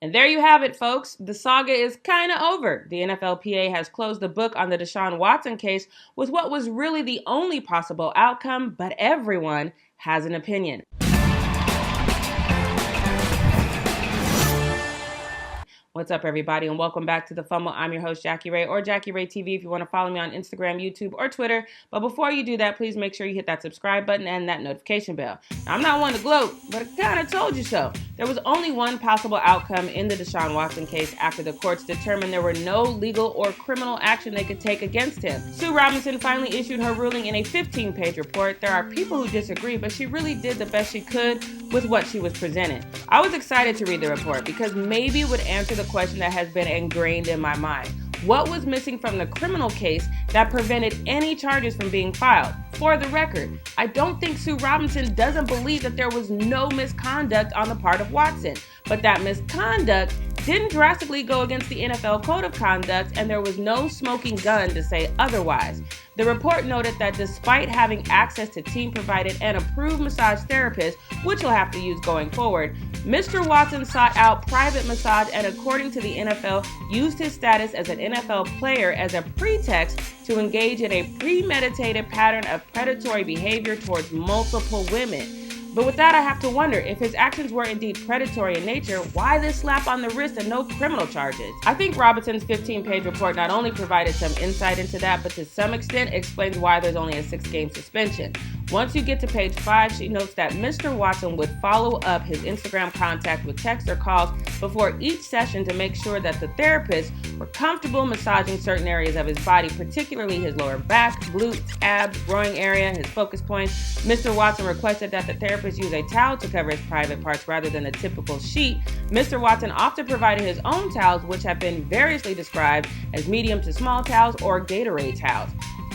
And there you have it, folks. The saga is kind of over. The NFLPA has closed the book on the DeShaun Watson case with what was really the only possible outcome, but everyone has an opinion. What's up, everybody, and welcome back to The Fumble. I'm your host, Jackie Ray, or Jackie Ray TV if you want to follow me on Instagram, YouTube, or Twitter. But before you do that, please make sure you hit that subscribe button and that notification bell. Now, I'm not one to gloat, but I kind of told you so. There was only one possible outcome in the DeShaun Watson case after the courts determined there were no legal or criminal action they could take against him. Sue Robinson finally issued her ruling in a 15-page report. There are people who disagree, but she really did the best she could with what she was presented. I was excited to read the report because maybe it would answer the question that has been ingrained in my mind. What was missing from the criminal case that prevented any charges from being filed? For the record, I don't think Sue Robinson doesn't believe that there was no misconduct on the part of Watson, but that misconduct didn't drastically go against the NFL Code of Conduct, and there was no smoking gun to say otherwise. The report noted that despite having access to team-provided and approved massage therapists, which he'll have to use going forward, Mr. Watson sought out private massage and, according to the NFL, used his status as an NFL player as a pretext to engage in a premeditated pattern of predatory behavior towards multiple women. But with that, I have to wonder, if his actions were indeed predatory in nature, why this slap on the wrist and no criminal charges? I think Robinson's 15-page report not only provided some insight into that, but to some extent explains why there's only a 6-game suspension. Once you get to page 5, she notes that Mr. Watson would follow up his Instagram contact with texts or calls before each session to make sure that the therapists were comfortable massaging certain areas of his body, particularly his lower back, glutes, abs, groin area, his focus points. Mr. Watson requested that the therapist use a towel to cover his private parts rather than a typical sheet. Mr. Watson often provided his own towels, which have been variously described as medium to small towels or Gatorade towels.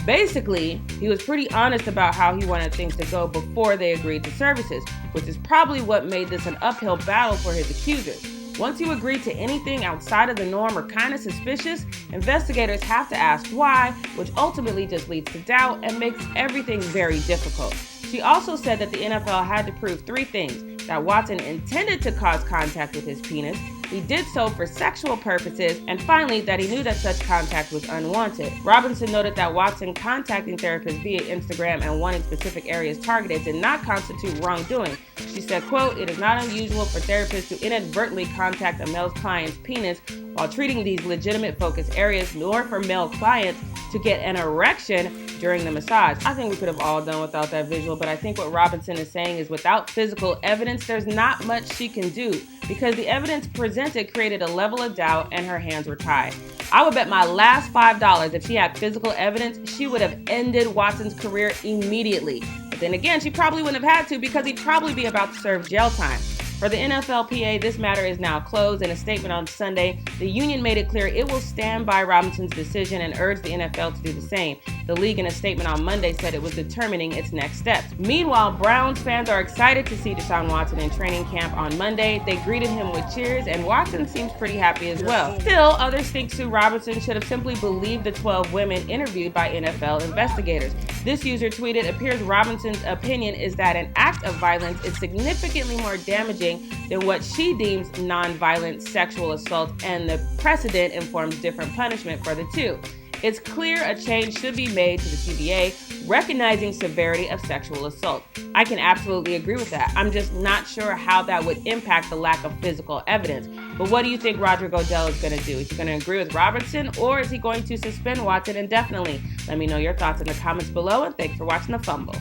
Basically, he was pretty honest about how he wanted things to go before they agreed to services, which is probably what made this an uphill battle for his accusers. Once you agree to anything outside of the norm or kind of suspicious, investigators have to ask why, which ultimately just leads to doubt and makes everything very difficult. She also said that the NFL had to prove 3 things: that Watson intended to cause contact with his penis, he did so for sexual purposes, and finally, that he knew that such contact was unwanted. Robinson noted that Watson contacting therapists via Instagram and wanting specific areas targeted did not constitute wrongdoing. She said, quote, "It is not unusual for therapists to inadvertently contact a male client's penis while treating these legitimate focus areas, nor for male clients to get an erection during the massage." I think we could have all done without that visual, but I think what Robinson is saying is without physical evidence, there's not much she can do because the evidence presented created a level of doubt and her hands were tied. I would bet my last $5 if she had physical evidence, she would have ended Watson's career immediately. But then again, she probably wouldn't have had to because he'd probably be about to serve jail time. For the NFLPA, this matter is now closed. In a statement on Sunday, the union made it clear it will stand by Robinson's decision and urged the NFL to do the same. The league, in a statement on Monday, said it was determining its next steps. Meanwhile, Browns fans are excited to see DeShaun Watson in training camp on Monday. They greeted him with cheers, and Watson seems pretty happy as well. Still, others think Sue Robinson should have simply believed the 12 women interviewed by NFL investigators. This user tweeted, "Appears Robinson's opinion is that an act of violence is significantly more damaging than what she deems non-violent sexual assault, and the precedent informs different punishment for the two. It's clear a change should be made to the CBA, recognizing severity of sexual assault." I can absolutely agree with that. I'm just not sure how that would impact the lack of physical evidence. But what do you think Roger Goodell is going to do? Is he going to agree with Robinson, or is he going to suspend Watson indefinitely? Let me know your thoughts in the comments below, and thanks for watching The Fumble.